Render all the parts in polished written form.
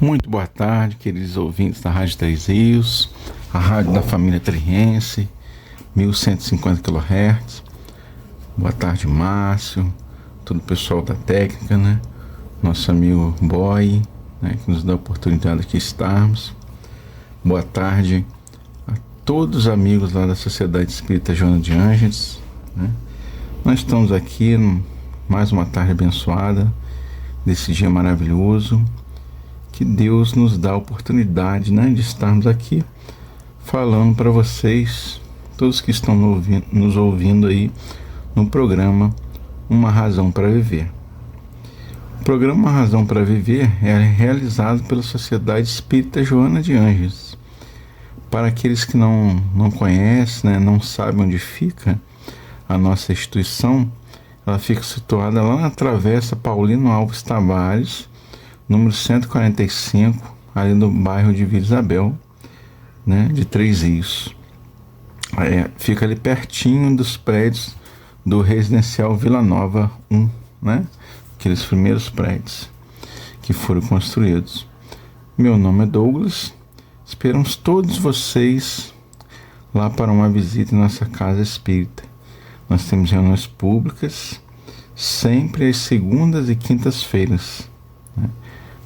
Muito boa tarde, queridos ouvintes da Rádio Três Rios, a rádio da família Triense, 1150 kHz. Boa tarde, Márcio, todo o pessoal da técnica, né? Nosso amigo Boy, né? Que nos dá a oportunidade de aqui estarmos. Boa tarde a todos os amigos lá da Sociedade Espírita Joana de Ângeles, né? Nós estamos aqui mais uma tarde abençoada, desse dia maravilhoso, que Deus nos dá a oportunidade, né, de estarmos aqui falando para vocês, todos que estão nos ouvindo aí no programa Uma Razão para Viver. O programa Uma Razão para Viver é realizado pela Sociedade Espírita Joana de Ângeles. Para aqueles que não conhecem, né, não sabem onde fica a nossa instituição, ela fica situada lá na Travessa Paulino Alves Tavares, número 145, ali no bairro de Vila Isabel, né, de Três Rios. Fica ali pertinho dos prédios do Residencial Vila Nova 1, né, aqueles primeiros prédios que foram construídos. Meu nome é Douglas, esperamos todos vocês lá para uma visita em nossa casa espírita. Nós temos reuniões públicas, sempre às segundas e quintas-feiras, né,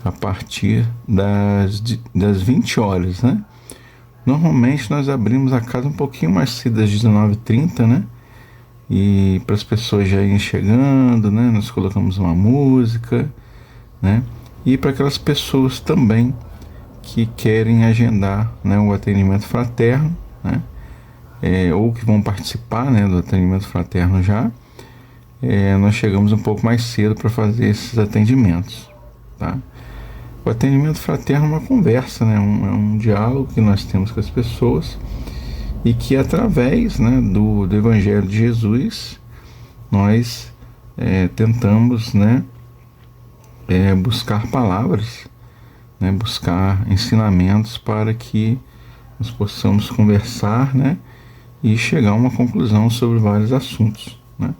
a partir das 20 horas, né? Normalmente nós abrimos a casa um pouquinho mais cedo, às 19h30, né? E para as pessoas já irem chegando, né? Nós colocamos uma música, né? E para aquelas pessoas também que querem agendar, né, o atendimento fraterno, né? Ou que vão participar, né, do atendimento fraterno já, nós chegamos um pouco mais cedo para fazer esses atendimentos, tá? O atendimento fraterno é uma conversa, né? É um diálogo que nós temos com as pessoas e que através, né, do Evangelho de Jesus nós tentamos, né, buscar palavras, né, buscar ensinamentos para que nós possamos conversar, né, e chegar a uma conclusão sobre vários assuntos, né?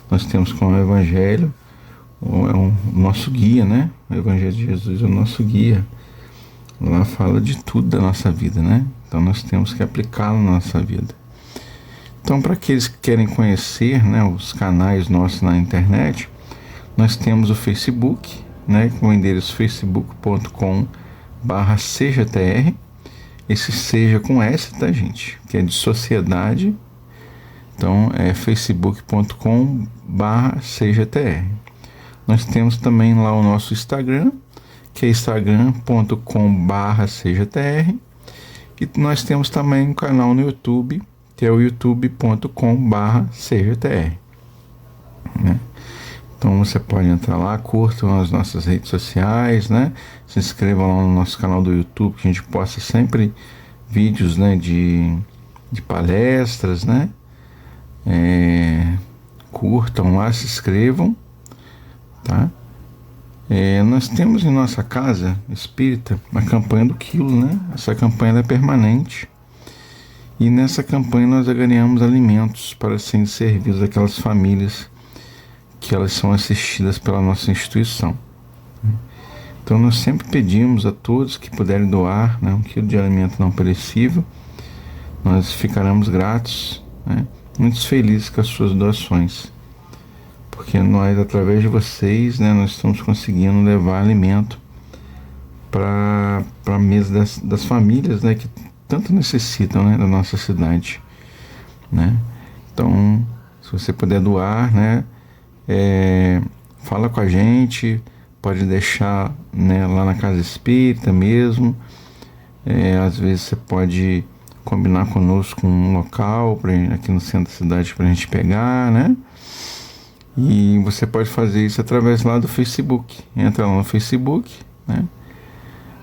Nós temos como Evangelho é o nosso guia, né? O Evangelho de Jesus é o nosso guia. Lá fala de tudo da nossa vida, né? Então nós temos que aplicá-lo na nossa vida. Então, para aqueles que querem conhecer, né, os canais nossos na internet, nós temos o Facebook, né, com o endereço facebook.com/CJTR. Esse seja com S, tá, gente? Que é de sociedade. Então é facebook.com/CJTR. Nós temos também lá o nosso Instagram, que é instagram.com/CJTR. E nós temos também um canal no YouTube, que é o youtube.com/CJTR, né? Então você pode entrar lá, curtam as nossas redes sociais, né? Se inscrevam lá no nosso canal do YouTube, que a gente posta sempre vídeos, né, de palestras, né? Curtam lá, se inscrevam, tá? Nós temos em nossa casa espírita a campanha do quilo, né? Essa campanha é permanente e nessa campanha nós ganhamos alimentos para serem servidos àquelas famílias que elas são assistidas pela nossa instituição. Então nós sempre pedimos a todos que puderem doar, né, 1 quilo de alimento não perecível. Nós ficaremos gratos, né, muito felizes com as suas doações, porque nós, através de vocês, né, nós estamos conseguindo levar alimento para a mesa das famílias, né, que tanto necessitam, né, da nossa cidade, né? Então, se você puder doar, né, fala com a gente, pode deixar, né, lá na casa espírita mesmo. Às vezes você pode combinar conosco um local aqui no centro da cidade para a gente pegar, né? E você pode fazer isso através lá do Facebook. Entra lá no Facebook, né?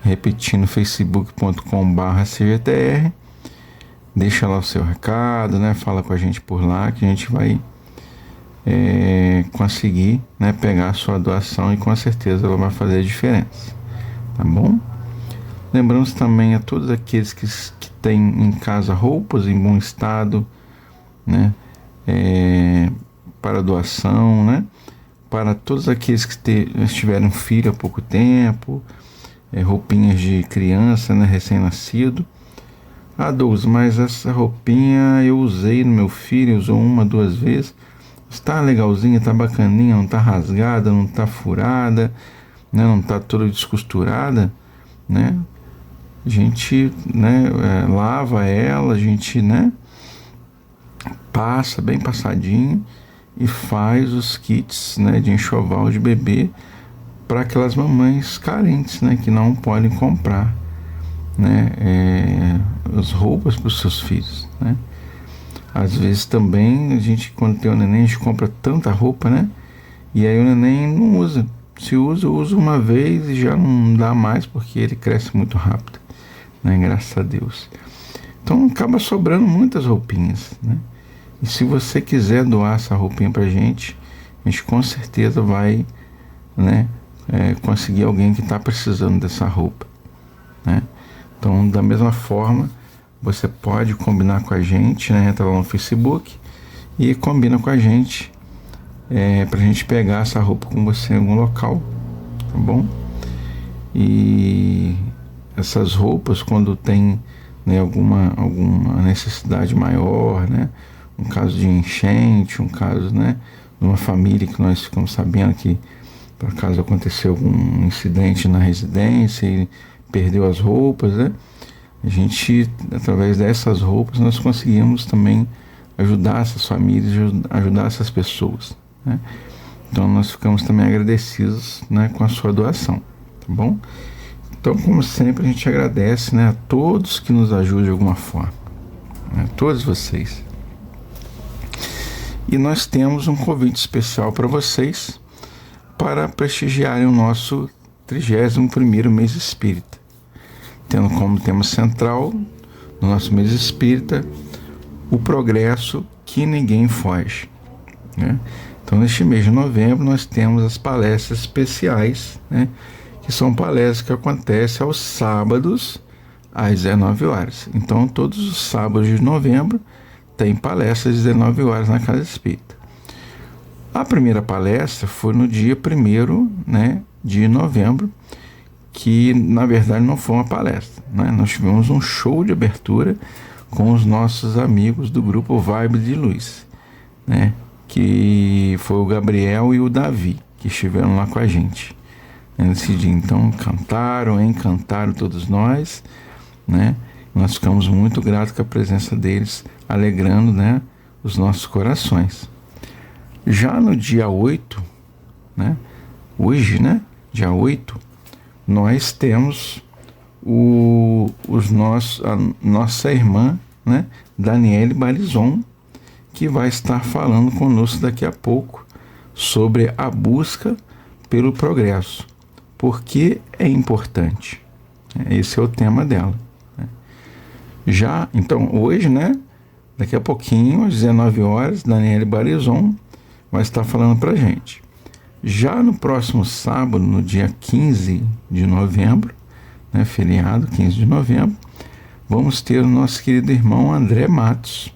Repetindo, facebook.com/CJTR. Deixa lá o seu recado, né? Fala com a gente por lá que a gente vai conseguir, né, pegar a sua doação e com certeza ela vai fazer a diferença, tá bom? Lembramos também a todos aqueles que têm em casa roupas em bom estado, né, para doação, né, para todos aqueles que tiveram filho há pouco tempo, roupinhas de criança, né, recém-nascido. Ah, Douglas, mas essa roupinha eu usei no meu filho, usou 1, 2 vezes. Está legalzinha, está bacaninha, não está rasgada, não está furada, né, não está toda descosturada, né? A gente, né, lava ela, a gente, né, passa bem passadinho e faz os kits, né, de enxoval de bebê para aquelas mamães carentes, né, que não podem comprar, né, as roupas para os seus filhos, né? Às vezes também a gente, quando tem o neném, a gente compra tanta roupa, né, e aí o neném não usa. Se usa, usa uma vez e já não dá mais porque ele cresce muito rápido, né, graças a Deus. Então acaba sobrando muitas roupinhas, né? E se você quiser doar essa roupinha pra gente, a gente com certeza vai, né, conseguir alguém que está precisando dessa roupa, né? Então, da mesma forma, você pode combinar com a gente, né? Entra lá no Facebook e combina com a gente pra gente pegar essa roupa com você em algum local, tá bom? E essas roupas, quando tem, né, alguma necessidade maior, né? Um caso de enchente, um caso, né, de uma família que nós ficamos sabendo que por acaso aconteceu algum incidente na residência e perdeu as roupas, né? A gente, através dessas roupas, nós conseguimos também ajudar essas famílias, ajudar essas pessoas, né? Então nós ficamos também agradecidos, né, com a sua doação, tá bom? Então, como sempre, a gente agradece, né, a todos que nos ajudam de alguma forma, né, todos vocês. E nós temos um convite especial para vocês para prestigiarem o nosso 31º mês espírita, tendo como tema central no nosso mês espírita o progresso que ninguém foge, né? Então, neste mês de novembro, nós temos as palestras especiais, né, que são palestras que acontecem aos sábados às 19 horas. Então, todos os sábados de novembro tem palestras às 19 horas na Casa Espírita. A primeira palestra foi no dia 1º, né, de novembro, que na verdade não foi uma palestra, né? Nós tivemos um show de abertura com os nossos amigos do grupo Vibe de Luz, né, que foi o Gabriel e o Davi, que estiveram lá com a gente, né, nesse dia. Então encantaram todos nós, né? Nós ficamos muito gratos com a presença deles, alegrando, né, os nossos corações. Já no dia 8, né, hoje, né, dia 8, nós temos a nossa irmã, né, Daniele Barizon, que vai estar falando conosco daqui a pouco sobre a busca pelo progresso. Por que é importante? Esse é o tema dela. Já, então, hoje, né, daqui a pouquinho, às 19 horas, Daniele Barizon vai estar falando pra gente. Já no próximo sábado, no dia 15 de novembro, né, feriado, 15 de novembro, vamos ter o nosso querido irmão André Matos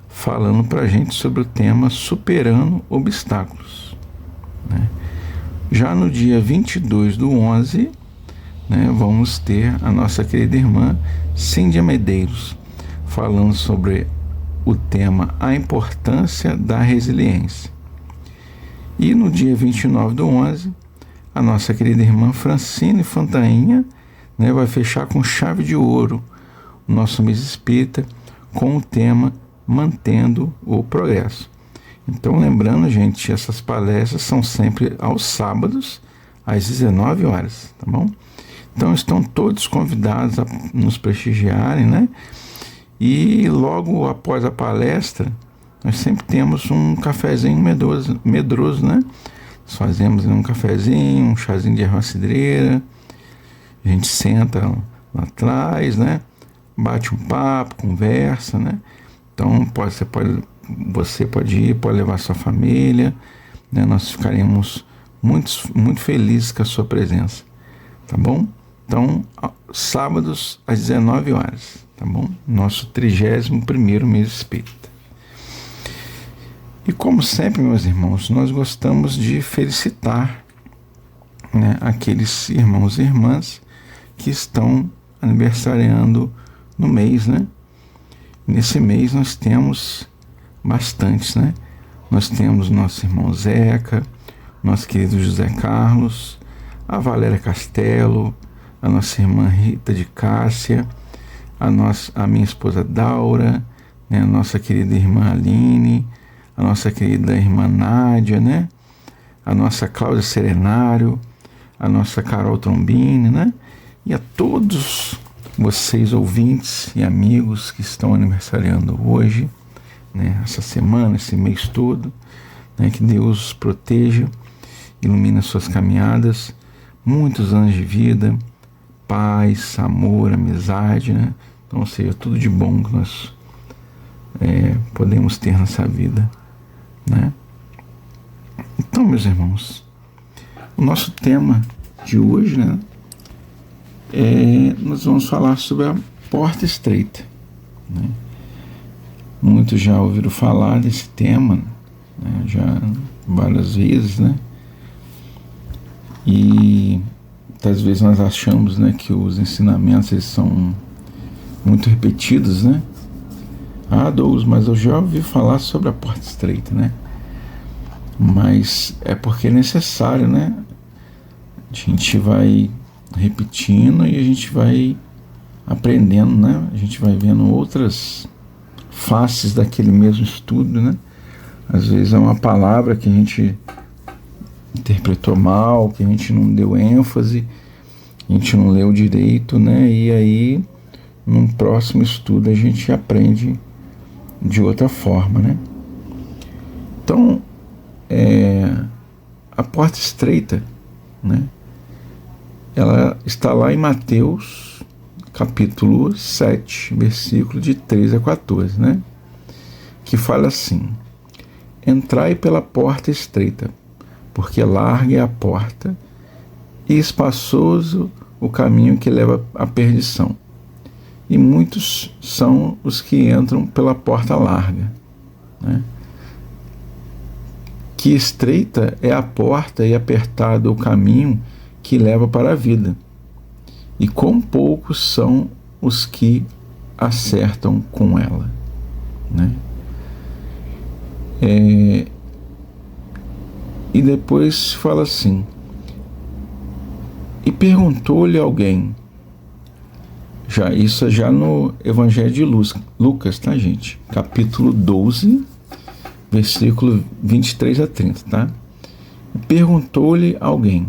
falando pra gente sobre o tema Superando Obstáculos, né? Já no dia 22/11, né, vamos ter a nossa querida irmã Cíndia Medeiros falando sobre o tema A Importância da Resiliência. E no dia 29/11, a nossa querida irmã Francine Fontainha, né, vai fechar com chave de ouro o nosso mês espírita com o tema Mantendo o Progresso. Então, lembrando, gente, essas palestras são sempre aos sábados, às 19 horas, tá bom? Então, estão todos convidados a nos prestigiarem, né? E logo após a palestra, nós sempre temos um cafezinho medroso, né? Nós fazemos um cafezinho, um chazinho de erva cidreira, a gente senta lá atrás, né? Bate um papo, conversa, né? Então, você pode ir, pode levar sua família, né? Nós ficaremos muito felizes com a sua presença, tá bom? Então, sábados às 19 horas, tá bom? Nosso 31º mês espírita. E como sempre, meus irmãos, nós gostamos de felicitar, né, aqueles irmãos e irmãs que estão aniversariando no mês, né? Nesse mês nós temos bastantes, né? Nós temos nosso irmão Zeca, nosso querido José Carlos, a Valéria Castelo, a nossa irmã Rita de Cássia, a minha esposa Daura, né? A nossa querida irmã Aline, a nossa querida irmã Nádia, né? A nossa Cláudia Serenário, a nossa Carol Trombini, né? E a todos vocês ouvintes e amigos que estão aniversariando hoje, né? Essa semana, esse mês todo, né? Que Deus os proteja, ilumine suas caminhadas, muitos anos de vida, paz, amor, amizade, né? Então, seja tudo de bom que nós podemos ter nessa vida, né? Então, meus irmãos, o nosso tema de hoje, né? Nós vamos falar sobre a porta estreita, né? Muitos já ouviram falar desse tema, né? Já várias vezes, né? E às vezes nós achamos, né, que os ensinamentos eles são muito repetidos, né? Douglas, mas eu já ouvi falar sobre a porta estreita, né? Mas é porque é necessário, né? A gente vai repetindo e a gente vai aprendendo, né? A gente vai vendo outras faces daquele mesmo estudo, né? Às vezes é uma palavra que a gente interpretou mal, que a gente não deu ênfase, a gente não leu direito, né? E aí, num próximo estudo, a gente aprende de outra forma, né? Então, a porta estreita, né? Ela está lá em Mateus, capítulo 7, versículo de 13 a 14, né? Que fala assim: entrai pela porta estreita, porque larga é a porta e espaçoso o caminho que leva à perdição, e muitos são os que entram pela porta larga, né? Que estreita é a porta e apertado o caminho que leva para a vida, e quão poucos são os que acertam com ela, né? E depois fala assim: e perguntou-lhe alguém, isso já no Evangelho de Lucas, tá, gente? Capítulo 12, versículo 23 a 30, tá? E perguntou-lhe alguém: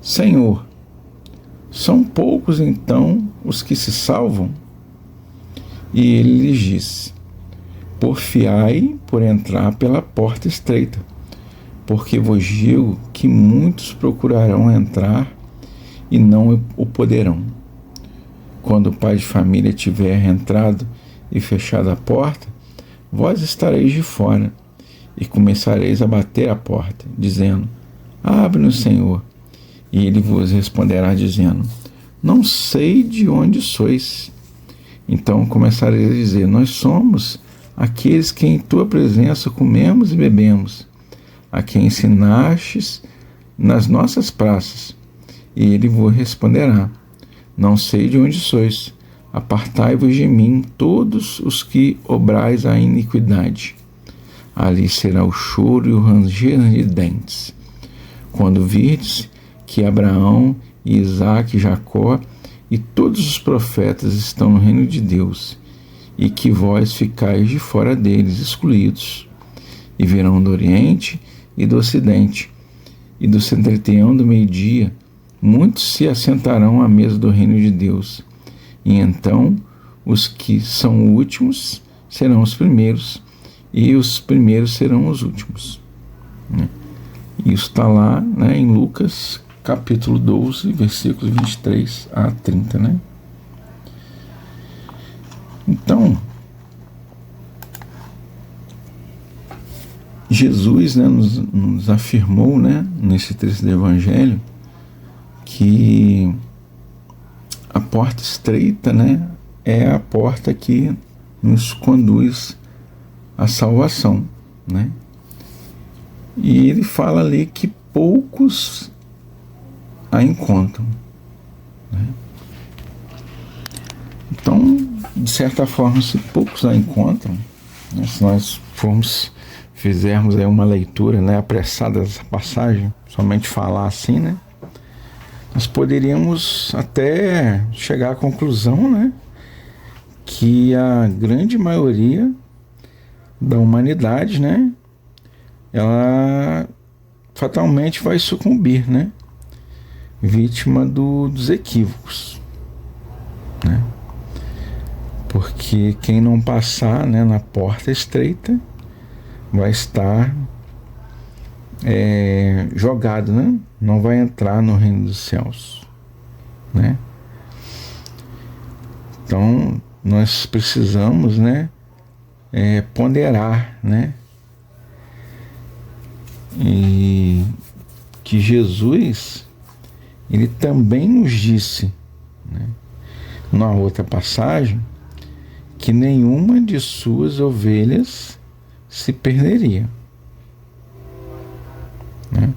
Senhor, são poucos então os que se salvam? E ele lhes disse: porfiai por entrar pela porta estreita, porque vos digo que muitos procurarão entrar e não o poderão. Quando o pai de família tiver entrado e fechado a porta, vós estareis de fora e começareis a bater a porta, dizendo: abre-nos, Senhor. E ele vos responderá dizendo: não sei de onde sois. Então começareis a dizer: nós somos aqueles que em tua presença comemos e bebemos, a quem ensinastes nas nossas praças. E ele vos responderá: não sei de onde sois, apartai-vos de mim, todos os que obrais a iniquidade. Ali será o choro e o ranger de dentes, quando virdes que Abraão, e Isaque, e Jacó e todos os profetas estão no reino de Deus, e que vós ficais de fora deles, excluídos. E virão do Oriente e do Ocidente, e do setenteão do meio-dia, muitos se assentarão à mesa do reino de Deus. E então os que são últimos serão os primeiros, e os primeiros serão os últimos, né? Isso está lá, né, em Lucas, capítulo 12, versículos 23 a 30, né? Então, Jesus, né, nos afirmou, né, nesse trecho do Evangelho, que a porta estreita, né, é a porta que nos conduz à salvação, né? E ele fala ali que poucos a encontram, né? Então, de certa forma, se poucos a encontram, né, se nós fizermos aí uma leitura, né, apressada dessa passagem, somente falar assim, né, nós poderíamos até chegar à conclusão, né, que a grande maioria da humanidade, né, ela fatalmente vai sucumbir, né, vítima dos equívocos, né, porque quem não passar, né, na porta estreita vai estar jogado, né, não vai entrar no reino dos céus, né. Então nós precisamos, né, ponderar, né, e que Jesus, ele também nos disse, né, numa outra passagem, que nenhuma de suas ovelhas se perderia, né?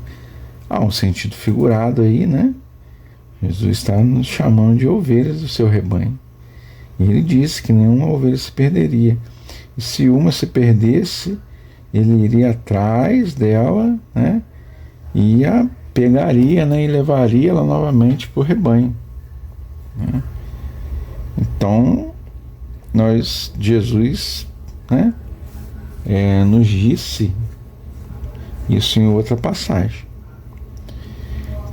Há um sentido figurado aí, né? Jesus está nos chamando de ovelhas do seu rebanho. E ele disse que nenhuma ovelha se perderia. E se uma se perdesse, ele iria atrás dela, né? E a pegaria, né? E levaria ela novamente para o rebanho, né? Então, Jesus, né, nos disse isso em outra passagem.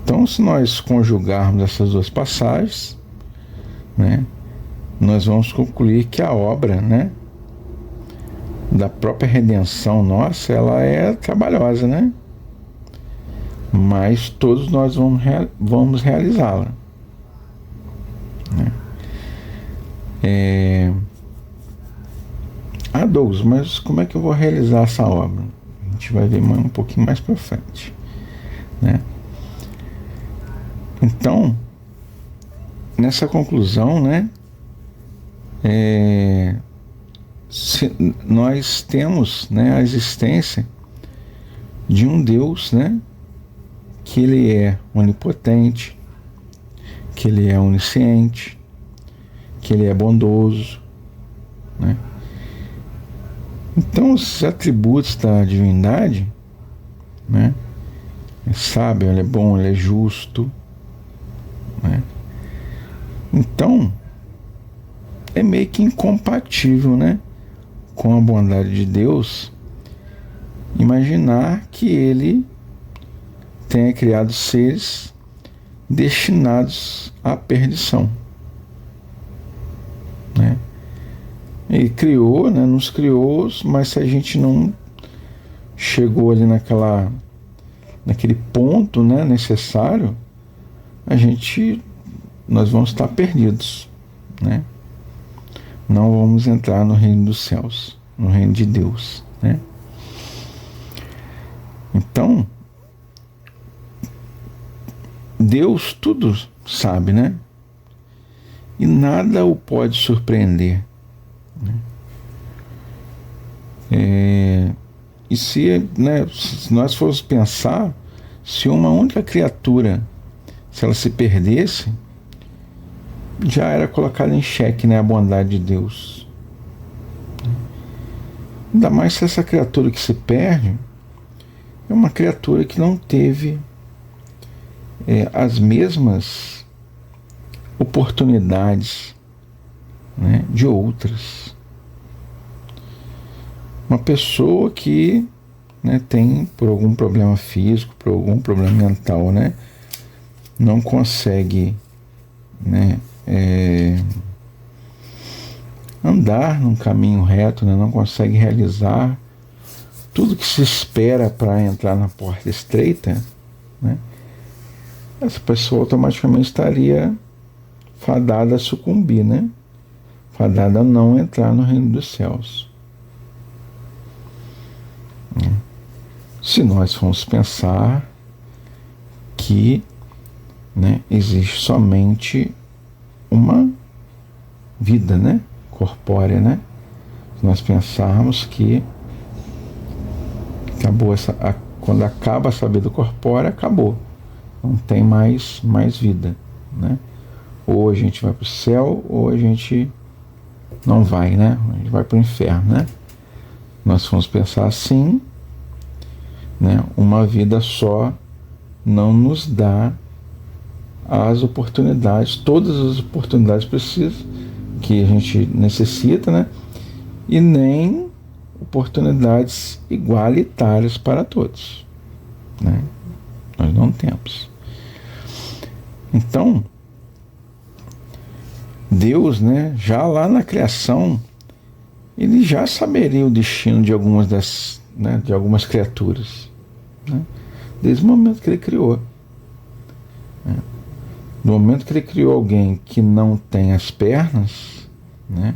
Então, se nós conjugarmos essas duas passagens, né, nós vamos concluir que a obra, né, da própria redenção nossa, ela é trabalhosa, né? Mas todos nós vamos realizá-la, né? Douglas, mas como é que eu vou realizar essa obra? A gente vai ver um pouquinho mais para frente, né? Então, nessa conclusão, né, nós temos, né, a existência de um Deus, né, que ele é onipotente, que ele é onisciente, que ele é bondoso, né? Então, os atributos da divindade, né, é sábio, ele é bom, ele é justo, né? Então, é meio que incompatível, né, com a bondade de Deus imaginar que ele tenha criado seres destinados à perdição, né? Ele criou, né, nos criou, mas se a gente não chegou ali naquele ponto, né, necessário, nós vamos estar perdidos, né? Não vamos entrar no reino dos céus, no reino de Deus, né? Então, Deus tudo sabe, né? E nada o pode surpreender, né? E se nós formos pensar, se uma única criatura, se ela se perdesse, já era colocada em xeque, né, a bondade de Deus. Ainda mais se essa criatura que se perde é uma criatura que não teve as mesmas oportunidades, né, de outras. Uma pessoa que, né, tem, por algum problema físico, por algum problema mental, né, não consegue, né, andar num caminho reto, né, não consegue realizar tudo que se espera para entrar na porta estreita, né, essa pessoa automaticamente estaria fadada a sucumbir, né, fadada a não entrar no reino dos céus. Se nós formos pensar que, né, existe somente uma vida, né, corpórea, né? Se nós pensarmos que acabou quando acaba essa vida corpórea, acabou, não tem mais vida, né? Ou a gente vai para o céu, ou a gente não vai, né? A gente vai para o inferno, né? Nós vamos pensar assim, né? Uma vida só não nos dá as oportunidades, todas as oportunidades precisas que a gente necessita, né? E nem oportunidades igualitárias para todos, né? Nós não temos. Então, Deus, né, já lá na criação, ele já saberia o destino de algumas de algumas criaturas, né? Desde o momento que ele criou, né? No momento que ele criou alguém que não tem as pernas, né?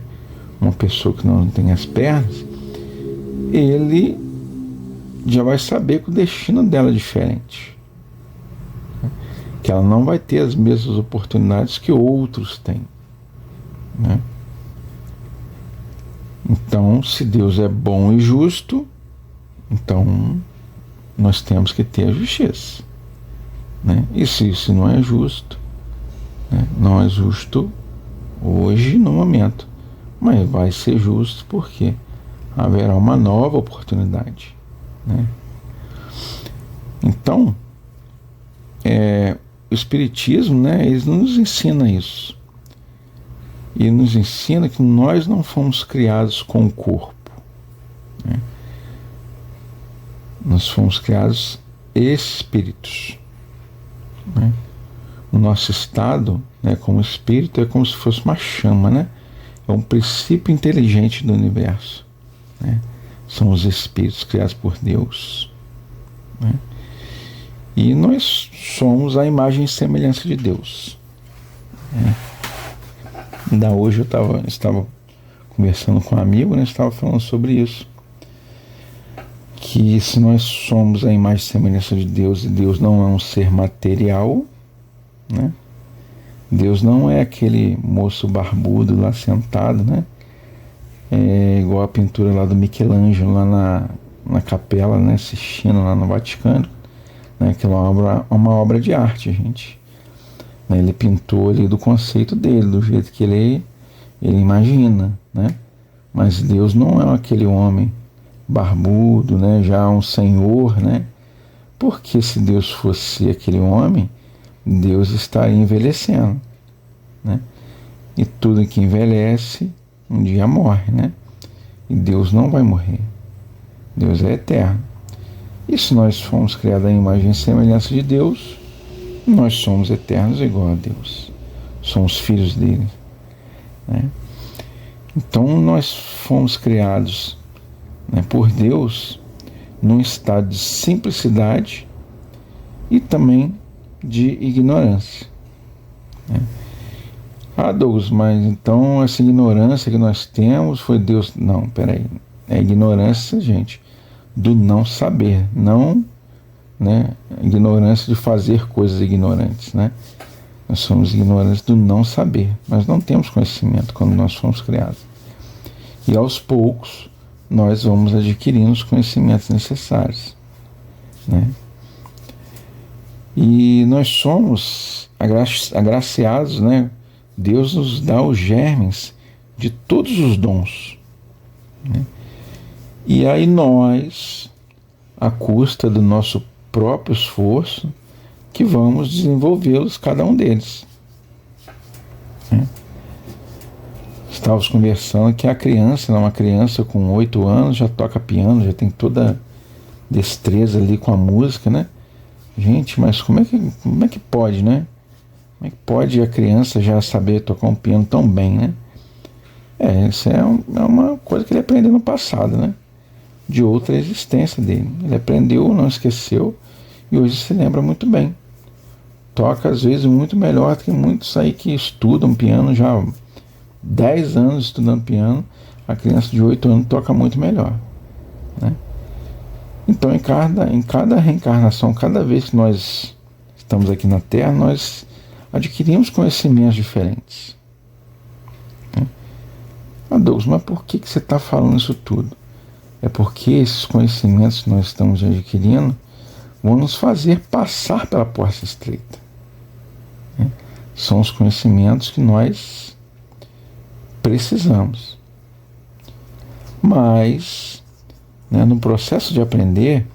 Uma pessoa que não tem as pernas, ele já vai saber que o destino dela é diferente, né? Que ela não vai ter as mesmas oportunidades que outros têm, né? Então, se Deus é bom e justo, então nós temos que ter a justiça, né? E se isso não é justo, né? Não é justo hoje, no momento, mas vai ser justo porque haverá uma nova oportunidade, né? Então, o Espiritismo, né, ele nos ensina isso. E nos ensina que nós não fomos criados com o corpo, né? Nós fomos criados espíritos, né? O nosso estado, né, como espírito, é como se fosse uma chama, né? É um princípio inteligente do universo, né? São os espíritos criados por Deus, né? E nós somos a imagem e semelhança de Deus, né? Ainda hoje eu estava conversando com um amigo, né? Estava falando sobre isso, que se nós somos a imagem e semelhança de Deus, e Deus não é um ser material, né? Deus não é aquele moço barbudo lá sentado, né? É igual a pintura lá do Michelangelo lá na capela, né? Sistina lá no Vaticano, né? Aquela uma obra de arte, gente. Ele pintou ali do conceito dele, do jeito que ele imagina, né? Mas Deus não é aquele homem barbudo, né? Já um senhor, né? Porque se Deus fosse aquele homem, Deus estaria envelhecendo, né? E tudo que envelhece um dia morre, né? E Deus não vai morrer. Deus é eterno. E se nós fomos criados à imagem e semelhança de Deus, nós somos eternos igual a Deus. Somos filhos dele, né? Então nós fomos criados, né, por Deus num estado de simplicidade e também de ignorância, né? Ah, Douglas, mas então essa ignorância que nós temos foi Deus? Não, peraí. É ignorância, gente, do não saber, não, né, ignorância de fazer coisas ignorantes, né? Nós somos ignorantes do não saber. Nós não temos conhecimento quando nós fomos criados. E aos poucos nós vamos adquirindo os conhecimentos necessários, né? E nós somos agraciados, né? Deus nos dá os germes de todos os dons, né? E aí nós, à custa do nosso próprio esforço, que vamos desenvolvê-los, cada um deles, né? Estávamos conversando que a criança, uma criança com 8 anos já toca piano, já tem toda a destreza ali com a música, né? Gente, mas como é que pode, né? Como é que pode a criança já saber tocar um piano tão bem, né? Isso é uma coisa que ele aprendeu no passado, né? De outra existência dele. Ele aprendeu, não esqueceu, e hoje se lembra muito bem. Toca, às vezes, muito melhor do que muitos aí que estudam piano já há 10 anos estudando piano. A criança de 8 anos toca muito melhor, né? Então, em cada reencarnação, cada vez que nós estamos aqui na Terra, nós adquirimos conhecimentos diferentes, né? Ah, Douglas, mas por que você está falando isso tudo? É porque esses conhecimentos que nós estamos adquirindo vão nos fazer passar pela porta estreita, né? São os conhecimentos que nós precisamos. Mas, né, no processo de aprender,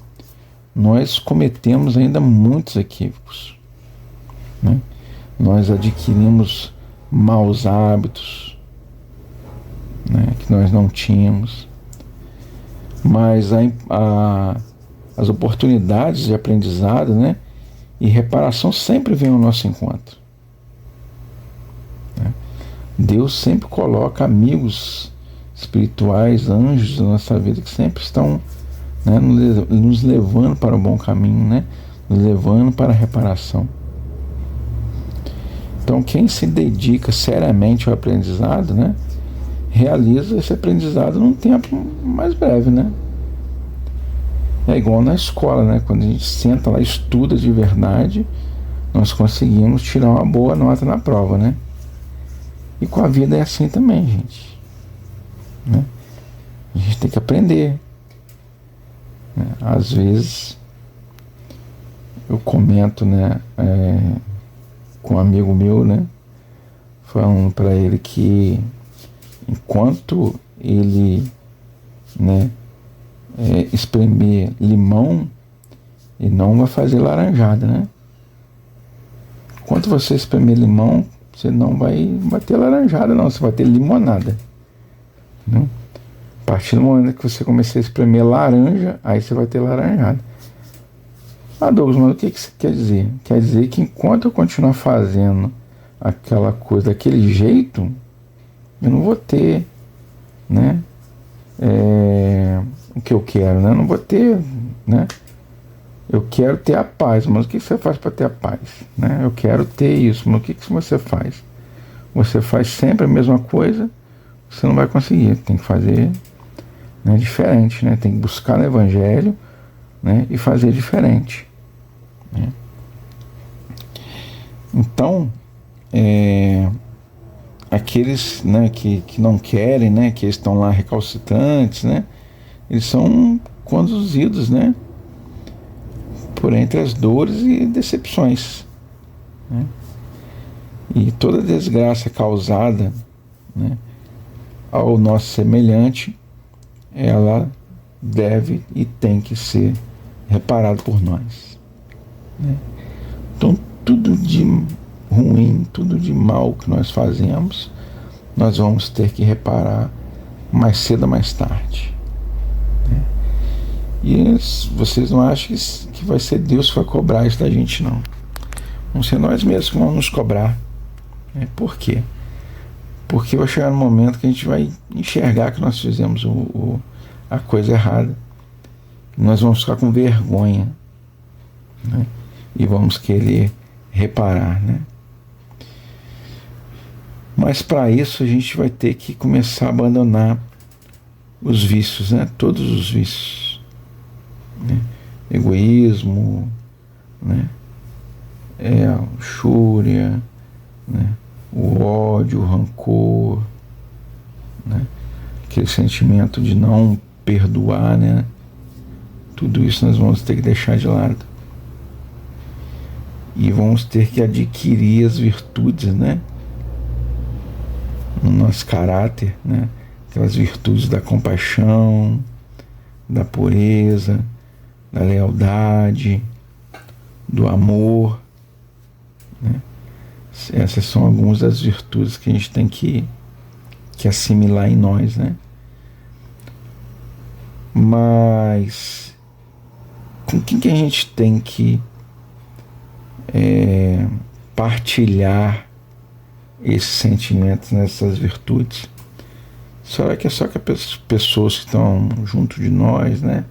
nós cometemos ainda muitos equívocos, né? Nós adquirimos maus hábitos, né, que nós não tínhamos, mas as oportunidades de aprendizado, né, e reparação sempre vêm ao nosso encontro, né? Deus sempre coloca amigos espirituais, anjos na nossa vida, que sempre estão, né, nos levando para o bom caminho, né, nos levando para a reparação. Então, quem se dedica seriamente ao aprendizado, né, realiza esse aprendizado num tempo mais breve, né? É igual na escola, né? Quando a gente senta lá e estuda de verdade, nós conseguimos tirar uma boa nota na prova, né? E com a vida é assim também, gente, né? A gente tem que aprender, né? Às vezes eu comento, né, com um amigo meu, né, falando para ele que enquanto ele, né, espremer limão, ele não vai fazer laranjada, né? Enquanto você espremer limão, você não vai ter laranjada, não, você vai ter limonada, né? A partir do momento que você começar a espremer laranja, aí você vai ter laranjada. Ah, Douglas, mas o que isso quer dizer? Quer dizer que enquanto eu continuar fazendo aquela coisa daquele jeito, eu não vou ter, né, o que eu quero, né? Eu não vou ter, né? Eu quero ter a paz, mas o que você faz para ter a paz, né? Eu quero ter isso, mas o que você faz? Você faz sempre a mesma coisa, você não vai conseguir. Tem que fazer, né, diferente, né? Tem que buscar no Evangelho, né, e fazer diferente, né? Então, aqueles, né, que não querem, né, que estão lá recalcitrantes, né, eles são conduzidos, né, por entre as dores e decepções, né? E toda desgraça causada, né, ao nosso semelhante, ela deve e tem que ser reparado por nós, né? Então, tudo de ruim, tudo de mal que nós fazemos, nós vamos ter que reparar mais cedo ou mais tarde, né? E vocês não acham que vai ser Deus que vai cobrar isso da gente, não. Vão ser nós mesmos que vamos nos cobrar, né? Por quê? Porque vai chegar no momento que a gente vai enxergar que nós fizemos a coisa errada. Nós vamos ficar com vergonha, né? E vamos querer reparar, né? Mas para isso a gente vai ter que começar a abandonar os vícios, né? Todos os vícios, né? Egoísmo, né? Luxúria, né? O ódio, o rancor, né? Aquele sentimento de não perdoar, né? Tudo isso nós vamos ter que deixar de lado. E vamos ter que adquirir as virtudes, né, no nosso caráter, né? Aquelas virtudes da compaixão, da pureza, da lealdade, do amor, né? Essas são algumas das virtudes que a gente tem que assimilar em nós, né? Mas com quem que a gente tem que partilhar esses sentimentos, nessas virtudes? Será que é só que as pessoas que estão junto de nós, né?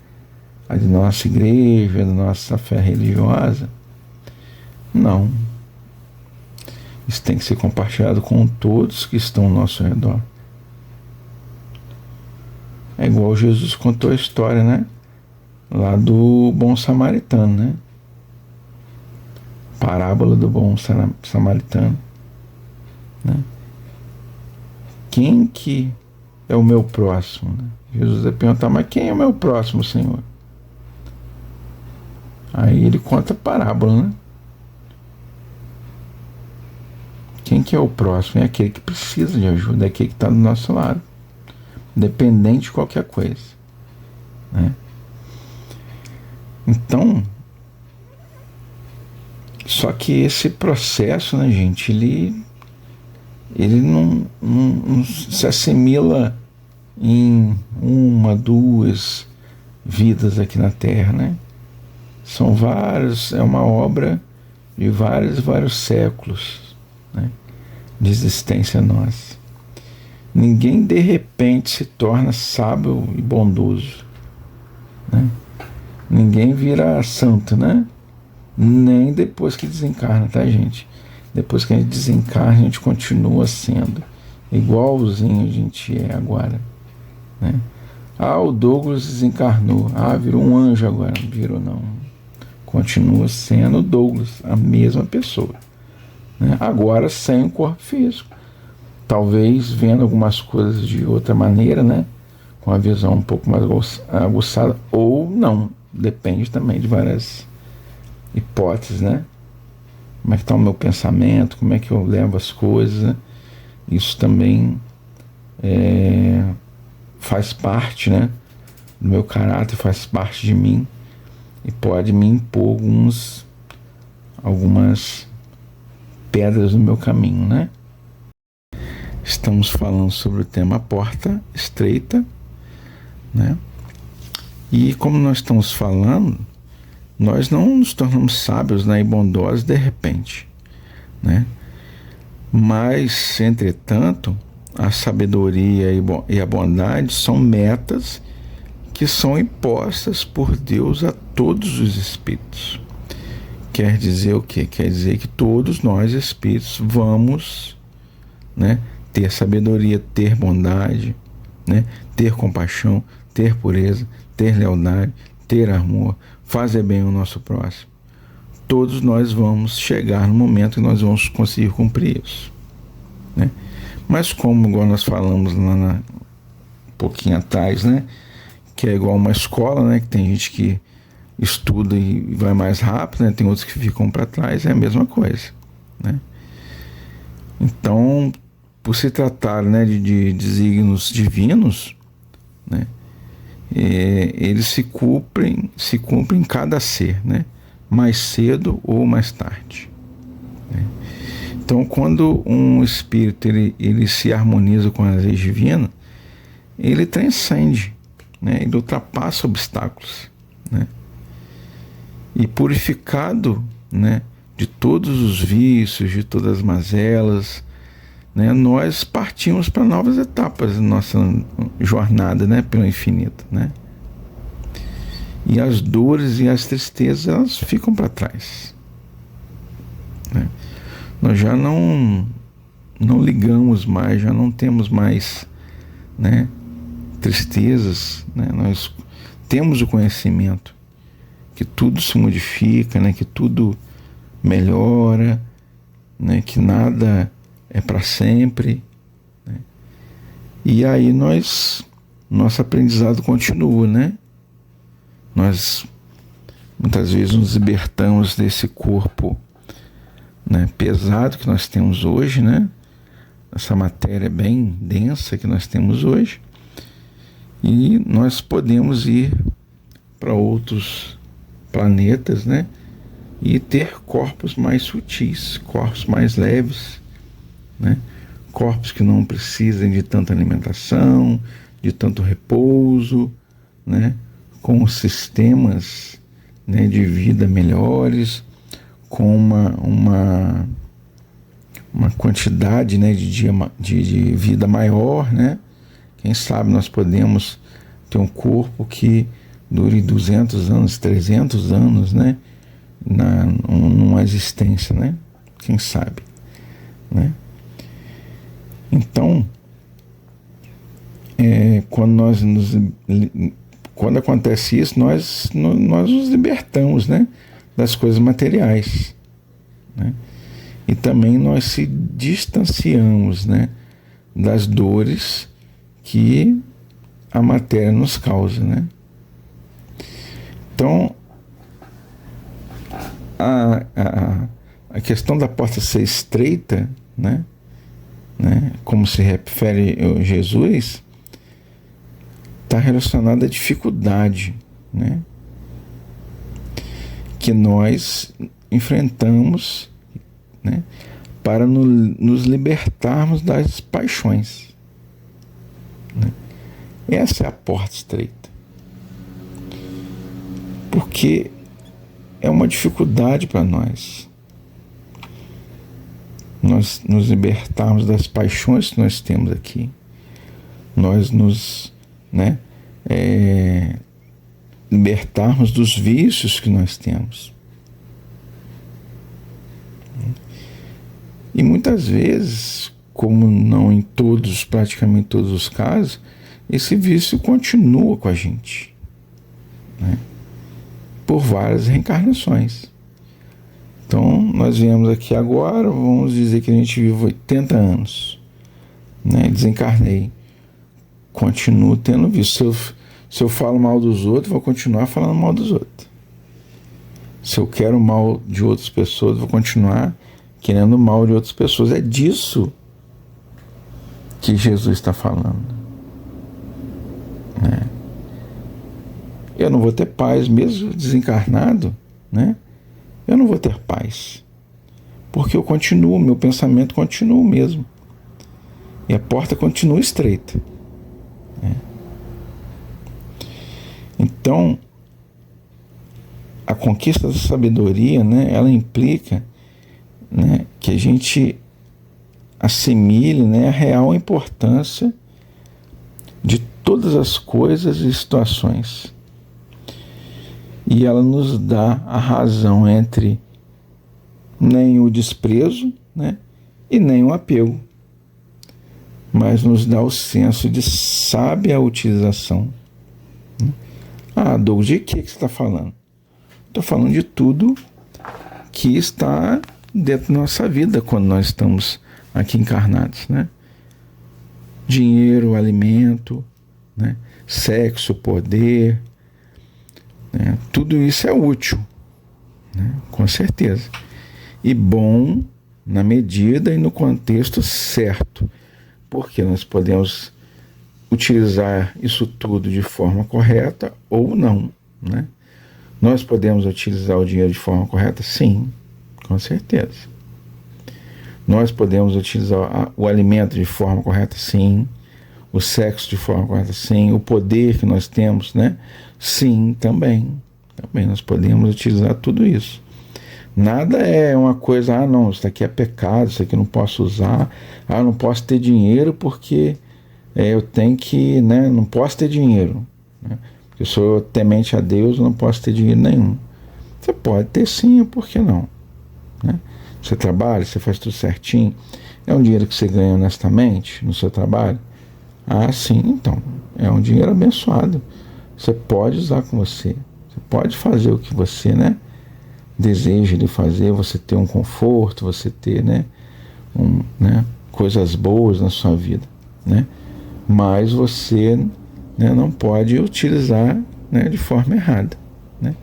A de nossa igreja, da nossa fé religiosa? Não. Isso tem que ser compartilhado com todos que estão ao nosso redor. É igual Jesus contou a história, né, lá do bom samaritano, né? Parábola do bom samaritano, né? Quem que é o meu próximo, né? Jesus vai perguntar, mas quem é o meu próximo, Senhor? Aí ele conta a parábola, né? Quem que é o próximo? É aquele que precisa de ajuda, é aquele que está do nosso lado. independente de qualquer coisa, né? Então, só que esse processo, né, gente, ele não se assimila em uma, duas vidas aqui na Terra, né? São vários, é uma obra de vários séculos, né, de existência nossa. Ninguém de repente se torna sábio e bondoso, né? Ninguém vira santo, né? Nem depois que desencarna, tá, gente? Depois que a gente desencarna, a gente continua sendo igualzinho a gente é agora, né? Ah, o Douglas desencarnou. Ah, virou um anjo agora. Não virou, não. Continua sendo o Douglas, a mesma pessoa, né? Agora sem o corpo físico. Talvez vendo algumas coisas de outra maneira, né? Com a visão um pouco mais aguçada, ou não. Depende também de várias hipóteses, né? Como é que está o meu pensamento, como é que eu levo as coisas, né? Isso também faz parte, né, do meu caráter, faz parte de mim e pode me impor algumas pedras no meu caminho, né? Estamos falando sobre o tema porta estreita, né? E como nós estamos falando, nós não nos tornamos sábios, né, e bondosos de repente, né? Mas, entretanto, a sabedoria e a bondade são metas que são impostas por Deus a todos os espíritos. Quer dizer o quê? Quer dizer que todos nós espíritos vamos, né, ter sabedoria, ter bondade, né, ter compaixão, ter pureza, ter lealdade, ter amor, fazer bem ao nosso próximo. Todos nós vamos chegar no momento que nós vamos conseguir cumprir isso, né? Mas como, igual nós falamos lá um pouquinho atrás, né, que é igual uma escola, né, que tem gente que estuda e vai mais rápido, né, tem outros que ficam para trás, é a mesma coisa, né? Então, por se tratar, né, de desígnios divinos, né, eles se cumprem em cada ser, né, mais cedo ou mais tarde, né? Então, quando um espírito ele se harmoniza com as leis divinas, ele transcende, né, ele ultrapassa obstáculos, né, e purificado, né, de todos os vícios, de todas as mazelas, né, nós partimos para novas etapas da nossa jornada, né, pelo infinito, né? E as dores e as tristezas, elas ficam para trás, né? Nós já não ligamos mais, já não temos mais, né, tristezas, né? Nós temos o conhecimento que tudo se modifica, né, que tudo melhora, né, que nada é para sempre, né? E aí nosso aprendizado continua, né? Nós muitas vezes nos libertamos desse corpo, né, pesado que nós temos hoje, né? Essa matéria bem densa que nós temos hoje, e nós podemos ir para outros planetas, né, e ter corpos mais sutis, corpos mais leves, né, corpos que não precisem de tanta alimentação, de tanto repouso, né, com sistemas, né, de vida melhores, com uma quantidade, né, de vida maior, né? Quem sabe nós podemos ter um corpo que dure 200 anos, 300 anos, né, numa existência, né? Quem sabe, né? Então, quando acontece isso, nós nos libertamos, né, das coisas materiais, né? E também nós se distanciamos, né, das dores que a matéria nos causa, né? Então, a questão da porta ser estreita, né, como se refere a Jesus, está relacionado à dificuldade, né, que nós enfrentamos, né, para nos libertarmos das paixões, né? Essa é a porta estreita, porque é uma dificuldade para nós nos libertarmos das paixões que nós temos aqui, nós nos, né, libertarmos dos vícios que nós temos. E muitas vezes, como não em todos, praticamente todos os casos, esse vício continua com a gente, né, por várias reencarnações. Então, nós viemos aqui agora, vamos dizer que a gente vive 80 anos, né, desencarnei, continuo tendo vício. Se eu falo mal dos outros, vou continuar falando mal dos outros. Se eu quero mal de outras pessoas, vou continuar querendo mal de outras pessoas. É disso que Jesus está falando, né? Eu não vou ter paz, mesmo desencarnado, né? Eu não vou ter paz, porque eu continuo, meu pensamento continua o mesmo, e a porta continua estreita, né? Então, a conquista da sabedoria, né, ela implica, né, que a gente assimile, né, a real importância de todas as coisas e situações. E ela nos dá a razão entre nem o desprezo, né, e nem o apego, mas nos dá o senso de sábia utilização. Ah, Douglas, de que você está falando? Estou falando de tudo que está dentro da nossa vida quando nós estamos aqui encarnados, né? Dinheiro, alimento, né? Sexo, poder, né? Tudo isso é útil, né? Com certeza. E bom na medida e no contexto certo, porque nós podemos utilizar isso tudo de forma correta ou não, né? Nós podemos utilizar o dinheiro de forma correta? Sim, com certeza. Nós podemos utilizar o alimento de forma correta? Sim. O sexo de forma correta? Sim. O poder que nós temos, né? Sim, também. Também nós podemos utilizar tudo isso. Nada é uma coisa, não, isso aqui é pecado, isso aqui eu não posso usar, eu não posso ter dinheiro porque eu tenho que, né, não posso ter dinheiro, né? Porque eu sou temente a Deus, eu não posso ter dinheiro nenhum. Você pode ter sim, por que não? Né? Você trabalha, você faz tudo certinho, é um dinheiro que você ganha honestamente no seu trabalho? Ah, sim, então, é um dinheiro abençoado. Você pode usar com você, você pode fazer o que você, né, deseja de fazer, você ter um conforto, você ter, né, né, coisas boas na sua vida, né? Mas você, né, não pode utilizar, né, de forma errada, né?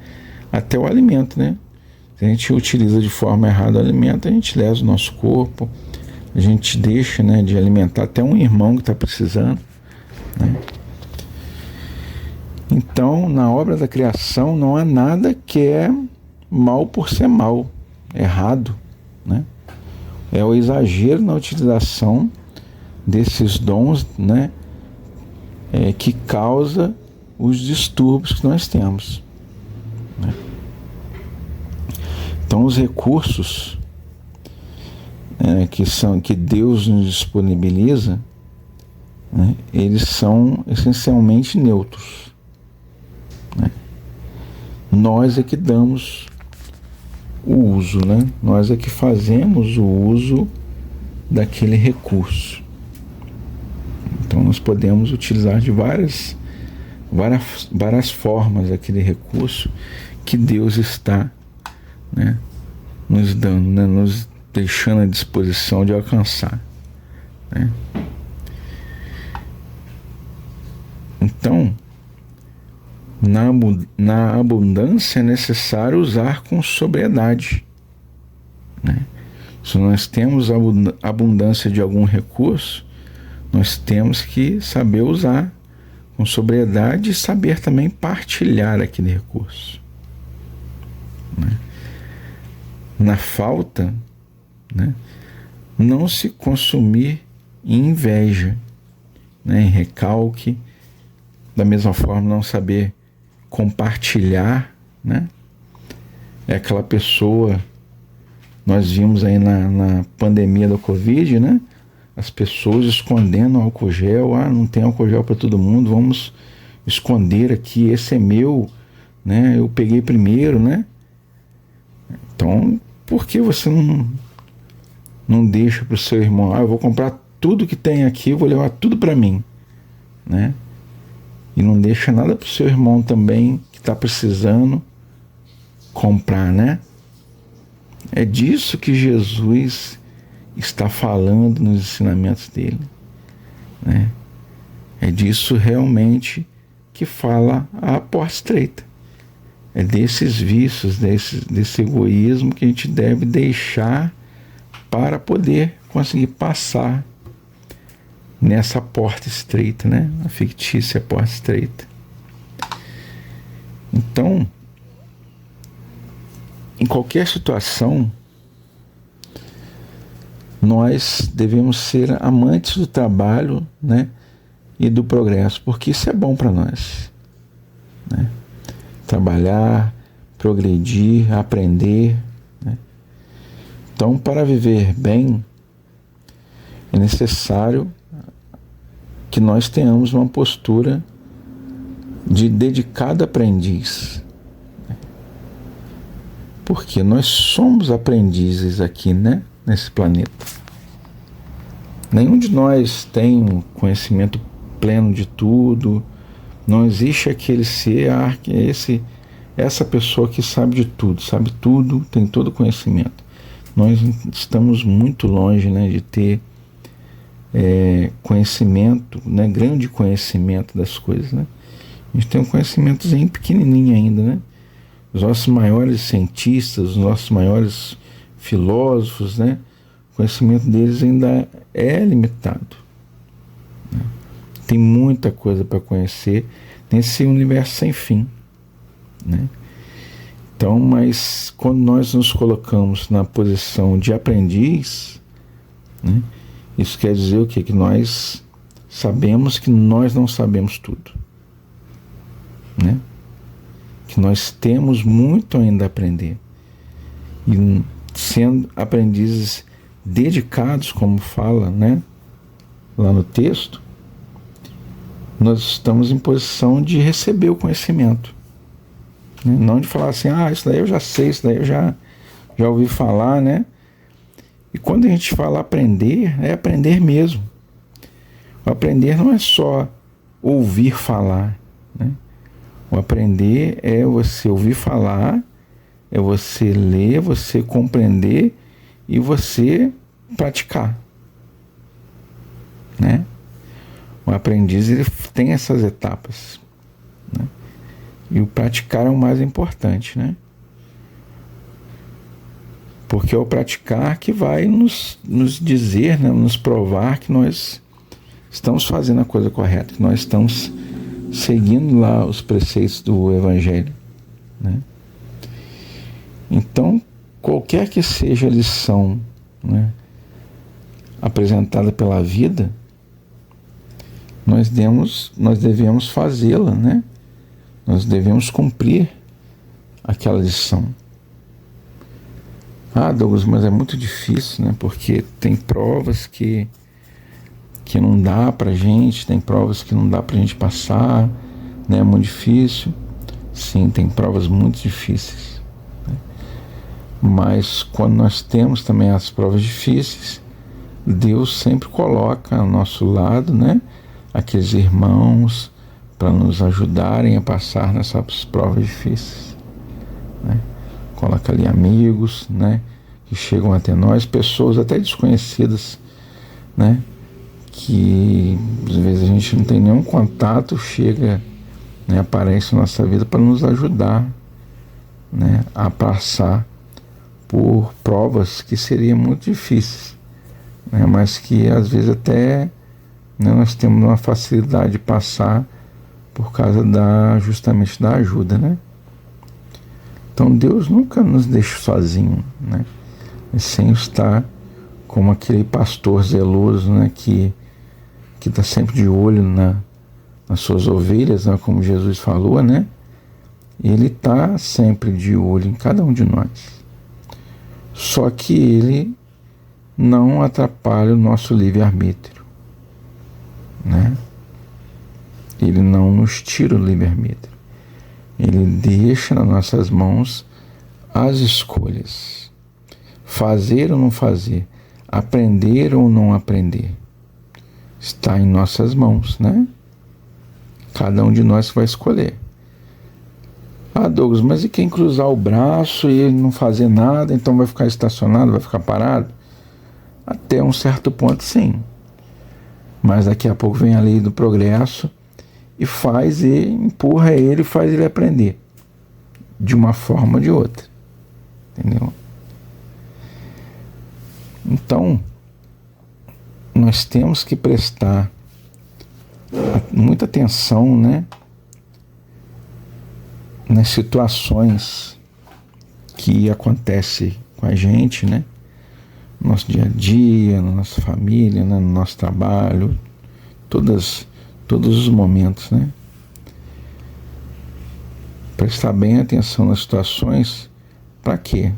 Até o alimento, né? Se a gente utiliza de forma errada o alimento, a gente lesa o nosso corpo, a gente deixa, né, de alimentar até um irmão que está precisando, né? Então, na obra da criação não há nada que é mal por ser mal, errado, né? É o exagero na utilização desses dons, né, que causa os distúrbios que nós temos, né? Então, os recursos que Deus nos disponibiliza, né, eles são essencialmente neutros, né? Nós é que damos o uso, né? Nós é que fazemos o uso daquele recurso. Então nós podemos utilizar de várias formas aquele recurso que Deus está, né, nos dando, né, nos deixando à disposição de alcançar, né? Então, na abundância é necessário usar com sobriedade, né? Se nós temos abundância de algum recurso, nós temos que saber usar com sobriedade e saber também partilhar aquele recurso, né? Na falta, né, não se consumir em inveja, né, em recalque, da mesma forma não saber compartilhar, né? É aquela pessoa, nós vimos aí na pandemia da Covid, né? As pessoas escondendo álcool gel, não tem álcool gel para todo mundo, vamos esconder aqui, esse é meu, né? Eu peguei primeiro, né? Então, por que você não deixa para o seu irmão, eu vou comprar tudo que tem aqui, eu vou levar tudo para mim, né? E não deixa nada para o seu irmão também, que está precisando comprar, né? É disso que Jesus está falando nos ensinamentos dele, né? É disso realmente que fala a porta estreita. É desses vícios, desse egoísmo que a gente deve deixar para poder conseguir passar nessa porta estreita, né? A fictícia porta estreita. Então, em qualquer situação, nós devemos ser amantes do trabalho, né, e do progresso, porque isso é bom para nós, né? Trabalhar, progredir, aprender, né? Então, para viver bem, é necessário que nós tenhamos uma postura de dedicado aprendiz, porque nós somos aprendizes aqui, né, nesse planeta. Nenhum de nós tem um conhecimento pleno de tudo. Não existe aquele ser, essa pessoa que sabe de tudo, sabe tudo, tem todo o conhecimento. Nós estamos muito longe, né, de ter conhecimento, né, grande conhecimento das coisas, né? A gente tem um conhecimentozinho pequenininho ainda, né? Os nossos maiores cientistas, os nossos maiores filósofos, né? O conhecimento deles ainda é limitado, né? Tem muita coisa para conhecer nesse universo sem fim, né? Então, mas quando nós nos colocamos na posição de aprendiz, né, isso quer dizer o quê? Que nós sabemos que nós não sabemos tudo, né? Que nós temos muito ainda a aprender. E sendo aprendizes dedicados, como fala, né, lá no texto, nós estamos em posição de receber o conhecimento, né? Não de falar assim, isso daí eu já sei, isso daí eu já ouvi falar, né? E quando a gente fala aprender, é aprender mesmo. O aprender não é só ouvir falar, né? O aprender é você ouvir falar, é você ler, você compreender e você praticar, né? O aprendiz, ele tem essas etapas, né? E o praticar é o mais importante, né? Porque é o praticar que vai nos dizer, né, nos provar que nós estamos fazendo a coisa correta, que nós estamos seguindo lá os preceitos do Evangelho, né? Então, qualquer que seja a lição, né, apresentada pela vida, nós devemos fazê-la, né? Nós devemos cumprir aquela lição. Douglas, mas é muito difícil, né? Porque tem provas que não dá pra gente, tem provas que não dá pra gente passar, né? É muito difícil. Sim, tem provas muito difíceis, né? Mas quando nós temos também as provas difíceis, Deus sempre coloca ao nosso lado, né, aqueles irmãos para nos ajudarem a passar nessas provas difíceis, né? Coloca ali amigos, né, que chegam até nós, pessoas até desconhecidas, né, que às vezes a gente não tem nenhum contato, chega, né, aparece na nossa vida para nos ajudar, né, a passar por provas que seriam muito difíceis, mas que às vezes até, né, nós temos uma facilidade de passar por causa justamente da ajuda, né? Então Deus nunca nos deixa sozinho, né? Sem estar como aquele pastor zeloso, né? Que está sempre de olho nas suas ovelhas, né? Como Jesus falou, né? Ele está sempre de olho em cada um de nós. Só que ele não atrapalha o nosso livre-arbítrio, né? Ele não nos tira o livre-arbítrio. Ele deixa nas nossas mãos as escolhas. Fazer ou não fazer. Aprender ou não aprender. Está em nossas mãos, né? Cada um de nós vai escolher. Ah, Douglas, mas e quem cruzar o braço e ele não fazer nada, então vai ficar estacionado, vai ficar parado? Até um certo ponto, sim. Mas daqui a pouco vem a lei do progresso e empurra ele e faz ele aprender. De uma forma ou de outra. Entendeu? Então, nós temos que prestar muita atenção, né? Nas situações que acontecem com a gente, né? No nosso dia a dia, na nossa família, né? No nosso trabalho, todos os momentos, né? Prestar bem atenção nas situações, para quê?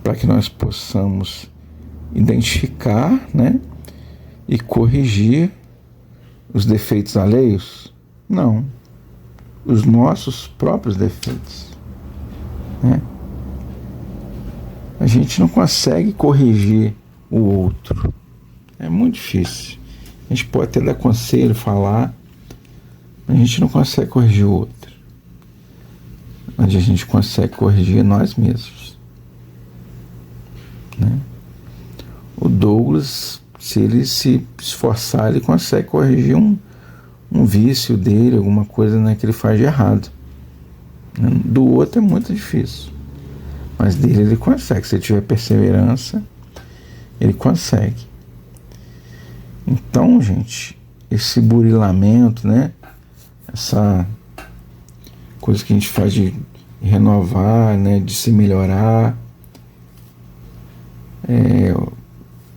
Para que nós possamos identificar, né? E corrigir os defeitos alheios? Não. Os nossos próprios defeitos, né? A gente não consegue corrigir o outro. É muito difícil. A gente pode até dar conselho, falar, mas a gente não consegue corrigir o outro. Onde a gente consegue corrigir nós mesmos, né? O Douglas, se ele se esforçar, ele consegue corrigir um vício dele, alguma coisa, né, que ele faz de errado. Do outro é muito difícil. Mas dele ele consegue. Se ele tiver perseverança, ele consegue. Então, gente, esse burilamento, né? Essa coisa que a gente faz de renovar, né? De se melhorar.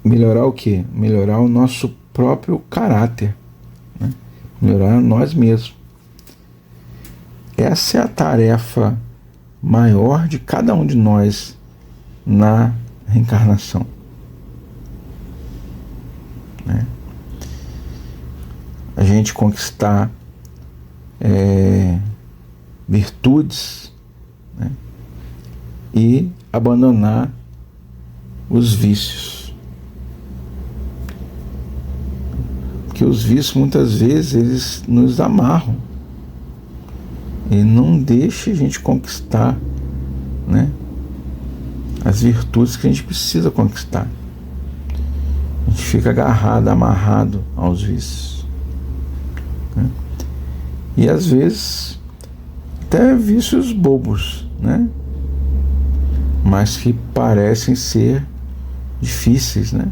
Melhorar o quê? Melhorar o nosso próprio caráter. Né? Melhorar nós mesmos. Essa é a tarefa maior de cada um de nós na reencarnação. Né? A gente conquistar virtudes, né? E abandonar os vícios. Porque os vícios muitas vezes eles nos amarram. E não deixa a gente conquistar, né, as virtudes que a gente precisa conquistar. A gente fica agarrado, amarrado aos vícios, né? E às vezes até vícios bobos, né? Mas que parecem ser difíceis, né?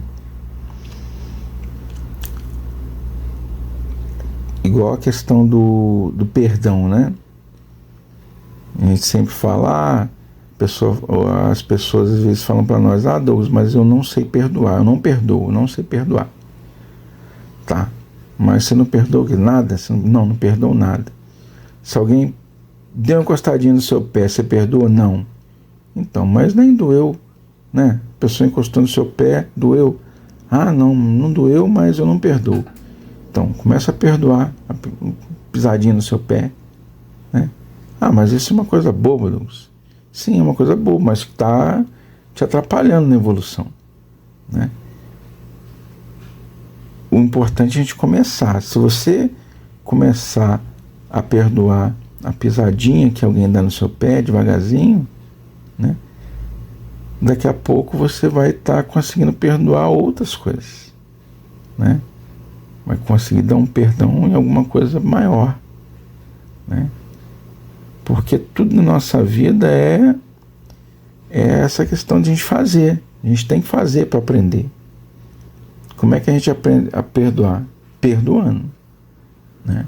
Igual a questão do perdão, né? A gente sempre fala, as pessoas às vezes falam para nós, Douglas, mas eu não sei perdoar, eu não perdoo, eu não sei perdoar. Tá, mas você não perdoa nada? Não perdoo nada. Se alguém deu uma encostadinha no seu pé, você perdoa? Não. Então, mas nem doeu, né? A pessoa encostou no seu pé, doeu. Não doeu, mas eu não perdoo. Então, começa a perdoar a pisadinha no seu pé, né? Mas isso é uma coisa boba, Douglas. Sim, é uma coisa boba, mas que está te atrapalhando na evolução, né? O importante é a gente começar. Se você começar a perdoar a pisadinha que alguém dá no seu pé, devagarzinho, né? Daqui a pouco você vai estar conseguindo perdoar outras coisas, né? Vai conseguir dar um perdão em alguma coisa maior, né? Porque tudo na nossa vida é essa questão de a gente fazer. A gente tem que fazer para aprender. Como é que a gente aprende a perdoar? Perdoando, né?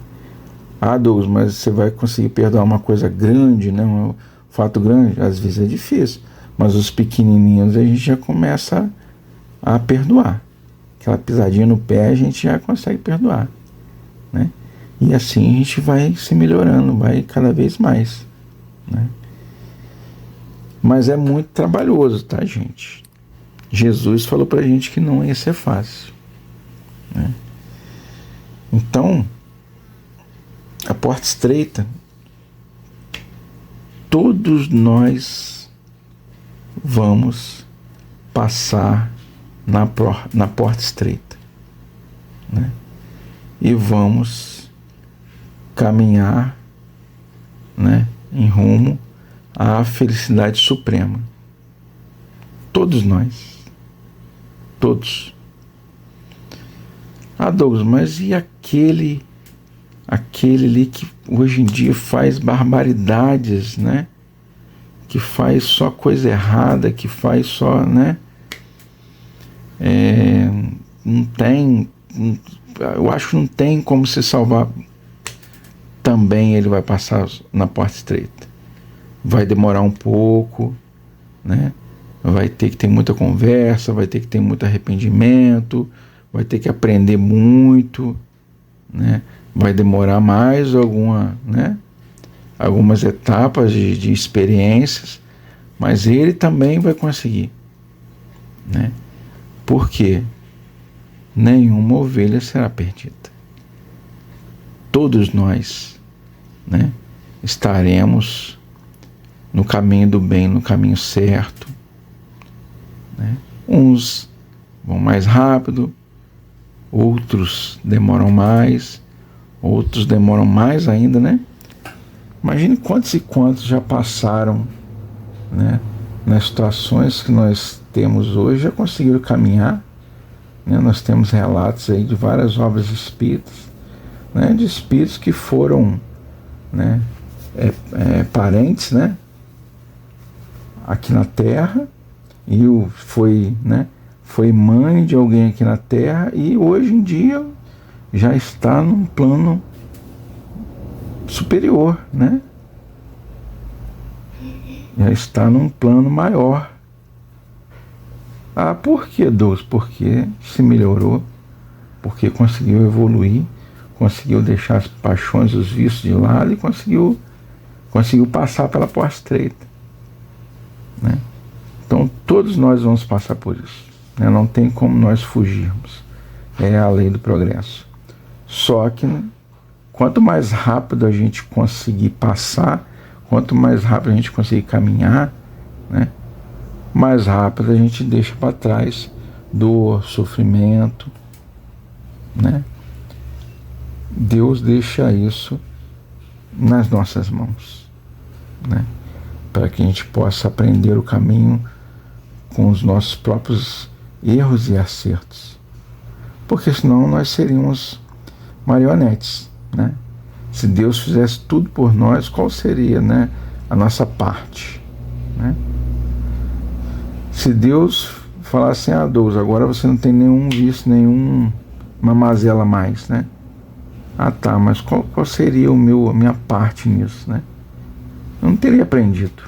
Ah, Douglas, mas você vai conseguir perdoar uma coisa grande, né? Um fato grande? Às vezes é difícil, mas os pequenininhos a gente já começa a perdoar. Aquela pisadinha no pé a gente já consegue perdoar, né? E assim a gente vai se melhorando, vai cada vez mais, né? Mas é muito trabalhoso, tá, gente? Jesus falou pra gente que não ia ser fácil, né? Então, a porta estreita, todos nós vamos passar na porta estreita, né? E vamos caminhar, né, em rumo à felicidade suprema. Todos nós. Todos. Ah, Douglas, mas e aquele ali que hoje em dia faz barbaridades, né? Que faz só coisa errada, que faz só, né? Não tem, eu acho que não tem como se salvar. Também ele vai passar na porta estreita. Vai demorar um pouco, né? Vai ter que ter muita conversa, vai ter que ter muito arrependimento, vai ter que aprender muito, né? Vai demorar mais né? Algumas etapas de experiências, mas ele também vai conseguir, né? Porque nenhuma ovelha será perdida. Todos nós, né, estaremos no caminho do bem, no caminho certo, né? Uns vão mais rápido, outros demoram mais, outros demoram mais ainda, né? Imagine quantos e quantos já passaram, né, nas situações que nós temos hoje, já conseguiram caminhar, né? Nós temos relatos aí de várias obras espíritas, né, de espíritos que foram, né, parentes, né, aqui na Terra, e foi mãe de alguém aqui na Terra, e hoje em dia já está num plano superior, né? Já está num plano maior. Ah, por que, Deus? Porque se melhorou, porque conseguiu evoluir, conseguiu deixar as paixões, os vícios de lado e conseguiu passar pela porta estreita, né? Então todos nós vamos passar por isso, né? Não tem como nós fugirmos. É a lei do progresso. Só que, né, quanto mais rápido a gente conseguir passar, quanto mais rápido a gente conseguir caminhar, né, mais rápido a gente deixa para trás dor, sofrimento, né? Deus deixa isso nas nossas mãos, né? Para que a gente possa aprender o caminho com os nossos próprios erros e acertos. Porque senão nós seríamos marionetes, né? Se Deus fizesse tudo por nós, qual seria, né, a nossa parte, né? Se Deus falasse assim, Deus, agora você não tem nenhum vício, nenhuma mazela mais, né? Ah, tá, mas qual seria a minha parte nisso, né? Eu não teria aprendido,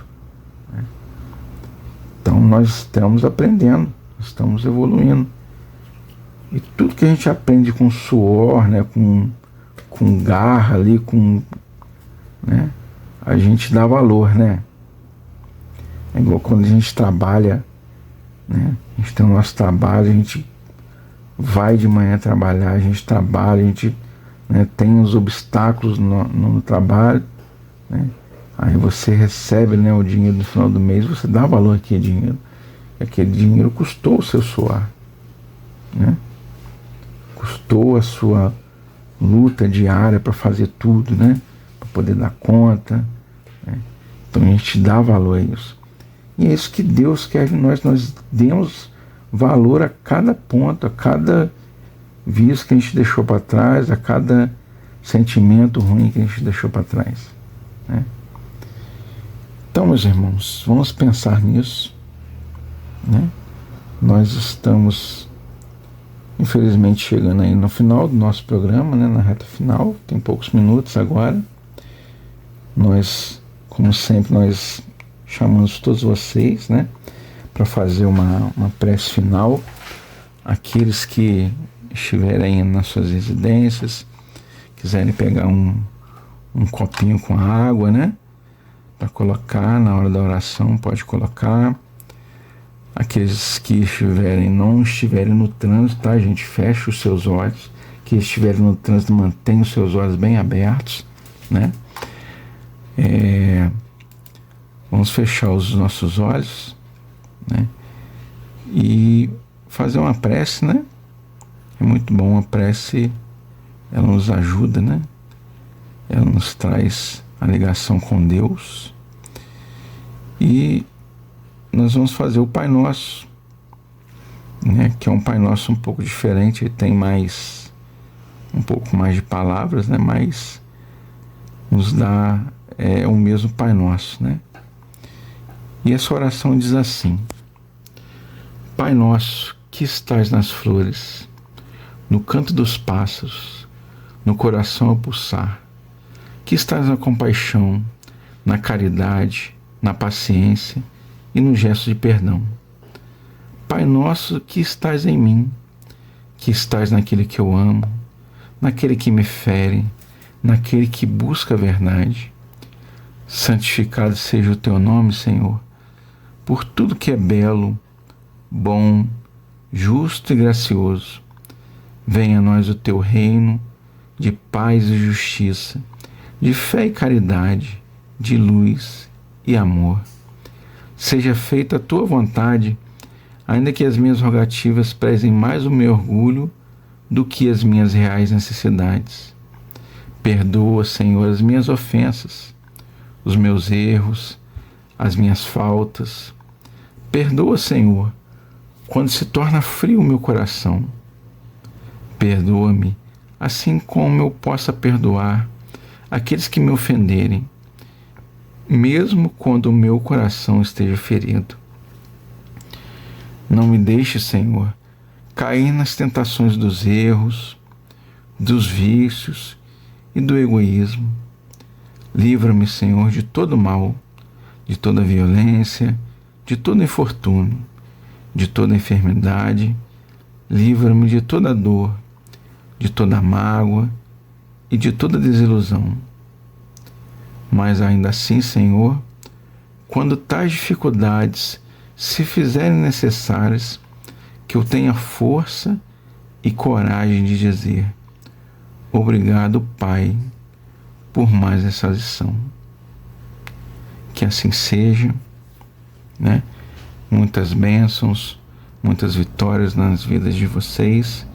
né? Então nós estamos aprendendo, estamos evoluindo. E tudo que a gente aprende com suor, né, com garra ali, né, a gente dá valor, né? É igual quando a gente trabalha, né? A gente tem o nosso trabalho, a gente vai de manhã trabalhar, a gente trabalha, a gente, né, tem os obstáculos no trabalho, né? Aí você recebe, né, o dinheiro no final do mês, você dá valor àquele dinheiro. E aquele dinheiro custou o seu suor, né? Custou a sua luta diária para fazer tudo, né? Para poder dar conta, né? Então a gente dá valor a isso. E é isso que Deus quer de nós demos valor a cada ponto, a cada vício que a gente deixou para trás, a cada sentimento ruim que a gente deixou para trás, né? Então, meus irmãos, vamos pensar nisso, né? Nós estamos Infelizmente chegando aí no final do nosso programa, né, na reta final, tem poucos minutos agora. Nós, como sempre, nós chamamos todos vocês, né, para fazer uma prece final. Aqueles que estiverem nas suas residências, quiserem pegar um copinho com água, né, para colocar na hora da oração, pode colocar. Aqueles que não estiverem no trânsito, tá, gente? Feche os seus olhos. Que estiverem no trânsito, mantenha os seus olhos bem abertos, né? Vamos fechar os nossos olhos, né? E fazer uma prece, né? É muito bom a prece, ela nos ajuda, né? Ela nos traz a ligação com Deus. E nós vamos fazer o Pai Nosso, né? Que é um Pai Nosso um pouco diferente, ele tem um pouco mais de palavras, né? Mas nos dá o mesmo Pai Nosso, né? E essa oração diz assim: Pai Nosso, que estás nas flores, no canto dos pássaros, no coração a pulsar, que estás na compaixão, na caridade, na paciência e no gesto de perdão. Pai Nosso, que estás em mim, que estás naquele que eu amo, naquele que me fere, naquele que busca a verdade. Santificado seja o teu nome, Senhor, por tudo que é belo, bom, justo e gracioso. Venha a nós o teu reino de paz e justiça, de fé e caridade, de luz e amor. Seja feita a tua vontade, ainda que as minhas rogativas prezem mais o meu orgulho do que as minhas reais necessidades. Perdoa, Senhor, as minhas ofensas, os meus erros, as minhas faltas. Perdoa, Senhor, quando se torna frio o meu coração. Perdoa-me, assim como eu possa perdoar aqueles que me ofenderem, mesmo quando o meu coração esteja ferido. Não me deixe, Senhor, cair nas tentações dos erros, dos vícios e do egoísmo. Livra-me, Senhor, de todo mal, de toda violência, de todo infortúnio, de toda enfermidade. Livra-me de toda dor, de toda mágoa e de toda desilusão. Mas ainda assim, Senhor, quando tais dificuldades se fizerem necessárias, que eu tenha força e coragem de dizer: obrigado, Pai, por mais essa lição. Que assim seja, né? Muitas bênçãos, muitas vitórias nas vidas de vocês.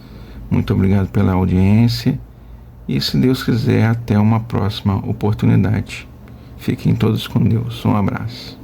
Muito obrigado pela audiência. E, se Deus quiser, até uma próxima oportunidade. Fiquem todos com Deus. Um abraço.